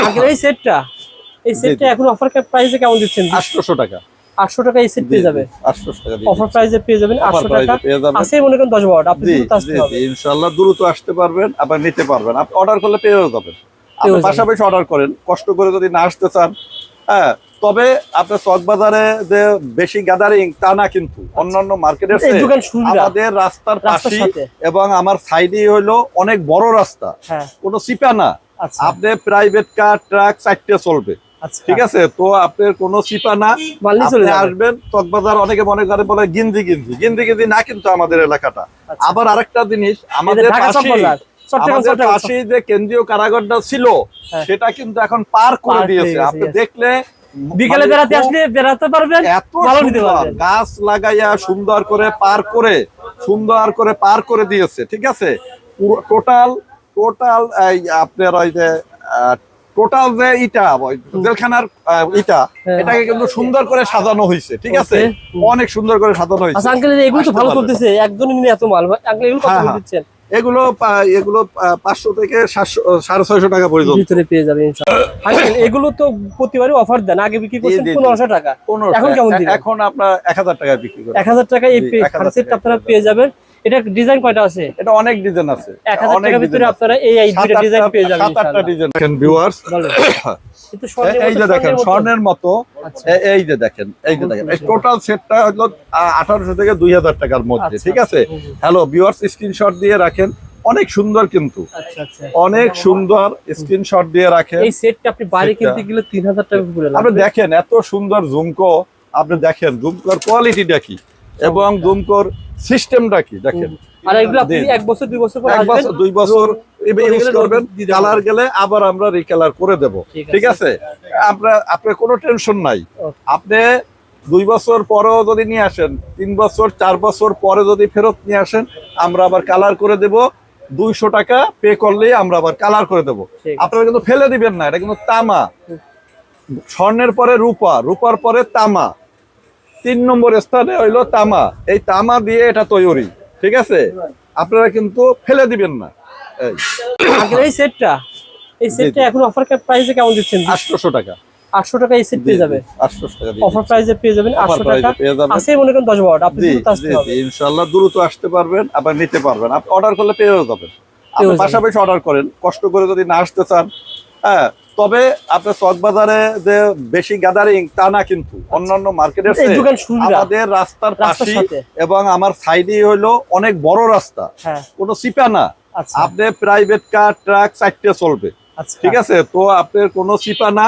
Uncle এই সেটটা এখন অফার প্রাইসে কেমন দিচ্ছেন? 800 টাকা। 800 টাকা এই সেট পেয়ে যাবে। 800 টাকা অফার প্রাইসে পেয়ে যাবেন 800 টাকা। আছে মনে করেন 10 ওয়াট, আপনি দ্রুত আসতে হবে। ইনশাআল্লাহ দ্রুত আসতে পারবেন, আবার নিতে পারবেন। আপনি অর্ডার করলে পেয়েও যাবেন। আপনি পাশাপাশি অর্ডার করেন, কষ্ট করে যদি না আসতে চান। হ্যাঁ, তবে আপনার চকবাজারে যে বেশি গ্যাদারিং তা না, কিন্তু অন্যান্য মার্কেটের চেয়ে আমাদের রাস্তার পাশে এবং আমার সাইডে হলো অনেক বড় রাস্তা, কোনো চিপা না। আপনি প্রাইভেট কার, ট্রাক 4টে চলবে, ঠিক আছে? তো আপনার কোনো চিপা না, আপনি আসবেন চকবাজার। অনেকে মনে করে বলে গিন্দি গিন্দি গিন্দি গিন্দি না, কিন্তু আমাদের এলাকাটা। আবার আরেকটা জিনিস, আমাদের পাশে যে কেন্দ্রীয় কারাগারটা ছিল সেটা কিন্তু এখন পার করে দিয়েছে। আপনি দেখলে বিকেলে বেড়াতে আসলে বেড়াতে পারবেন, এত গাছ লাগাইয়া সুন্দর করে পার করে দিয়েছে, ঠিক আছে? টোটাল আপনার ওই যে টোটাল যে ইটা জেলখানার ইটা, এটাকে কিন্তু সুন্দর করে সাজানো হয়েছে, ঠিক আছে? অনেক সুন্দর করে সাজানো হয়েছে। আচ্ছা আঙ্কেল, এগুলো তো ভালো চলতেছে, একজনই নিয়ে এত মাল, আঙ্কেল এগুলো কত দিচ্ছেন? এগুলো 500 থেকে 650 টাকা পর্যন্ত ভিতরে পেয়ে যাবেন ইনশাআল্লাহ। আঙ্কেল এগুলো তো প্রতিবারই অফার দেন, আগে বিক্রি করছেন 1500 টাকা, এখন কেমন দিবেন? এখন আপনারা 1000 টাকা বিক্রি করেন। 1000 টাকা এই সেটটা আপনারা পেয়ে যাবেন। এটা ডিজাইন কয়টা আছে? এটা অনেক ডিজাইন আছে। 1000 টাকার ভিতরে আপনারা এই দুইটা ডিজাইন পেয়ে যাবেন ইনশাআল্লাহ। 7-8টা ডিজাইন দেখেন ভিউয়ার্স, এই যে দেখেন স্বর্ণের মতো, এই যে দেখেন এই টোটাল সেটটা হলো 1800 থেকে 2000 টাকার মধ্যে, ঠিক আছে? হ্যালো ভিউয়ার্স, স্ক্রিনশট দিয়ে রাখেন, অনেক সুন্দর কিন্তু, অনেক সুন্দর স্ক্রিনশট দিয়ে রাখেন। এই সেটটা আপনি বাইরে কিনতে গেলে 3000 টাকা পড়ে যাবে। আপনি দেখেন এত সুন্দর ঝুমকো, আপনি দেখেন ঝুমকোর কোয়ালিটিটা কি এবং ঝুমকোর সিস্টেমটা কি দেখেন। আর এগুলো আপনি 1 বছর 2 বছর পর 2 বছর ইউজ করবেন, কালার গেলে আবার আমরা রিকালার করে দেব, ঠিক আছে? আপনার কোনো টেনশন নাই। আপনি 2 বছর পরেও যদি নিয়ে আসেন, 3 বছর 4 বছর পরে যদি ফেরত নিয়ে আসেন, আমরা আবার কালার করে দেব। 200 টাকা পে করলেই আমরা আবার কালার করে দেব। আপনারা কিন্তু ফেলে দিবেন না, এটা কিন্তু তামা। স্বর্ণের পরে রূপা, রূপার পরে তামা, 3 নম্বর স্থানে হইলো তামা। এই তামা দিয়ে এটা তৈরি, ঠিক আছে? আপনারা কিন্তু ফেলে দিবেন না। এই সেটটা এখন অফার প্রাইসে কেমন দিচ্ছেন? 800 টাকা। 800 টাকা এই সেট পেয়ে যাবে। 800 টাকা অফার প্রাইসে পেয়ে যাবেন 800 টাকা। আছে মনে করেন 10 ওয়াট, আপনি দ্রুত আসতে হবে। ইনশাআল্লাহ দ্রুত আসতে পারবেন, আবার নিতে পারবেন। আপনি অর্ডার করলে পেয়েও যাবেন। আপনি পাশাপাশি অর্ডার করেন, কষ্ট করে যদি না আসতে চান। হ্যাঁ, তবে আপনার চকবাজারে যে বেশি গ্যাদারিং তা না, কিন্তু অন্যান্য মার্কেটের চেয়ে আমাদের রাস্তার পাশে এবং আমার সাইডে হইলো অনেক বড় রাস্তা, কোনো চিপা না। আপনি প্রাইভেট কার, ট্রাক 4টে চলবে, ঠিক আছে? তো আপনার কোনো চিপা না,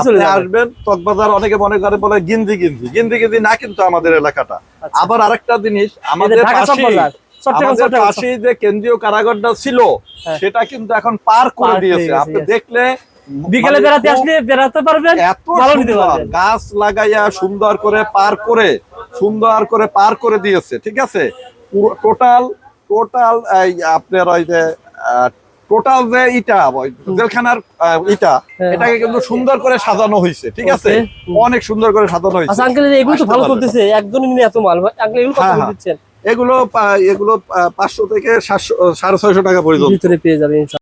আপনি আসবেন চকবাজার। অনেকে মনে করে বলে গিন্দি গিন্দি গিন্দি গিন্দি না, কিন্তু আমাদের এলাকাটা। আবার আরেকটা জিনিস, আমাদের পাশে যে কেন্দ্রীয় কারাগারটা ছিল সেটা কিন্তু এখন পার করে দিয়েছে। আপনি দেখলে বিকেলে বেড়াতে আসলে বেড়াতে পারবেন, এত গাছ লাগাইয়া সুন্দর করে পার করে দিয়েছে, ঠিক আছে? টোটাল আপনার ওই যে টোটাল যে ইটা জেলখানার ইটা, এটাকে কিন্তু সুন্দর করে সাজানো হয়েছে, ঠিক আছে? অনেক সুন্দর করে সাজানো হয়েছে। আচ্ছা আঙ্কেল, এগুলো তো ভালো চলতেছে, একজনই নিয়ে এত মাল, আঙ্কেল এগুলো কত দিচ্ছেন? এগুলো 500 থেকে 650 টাকা পর্যন্ত ভিতরে পেয়ে যাবেন।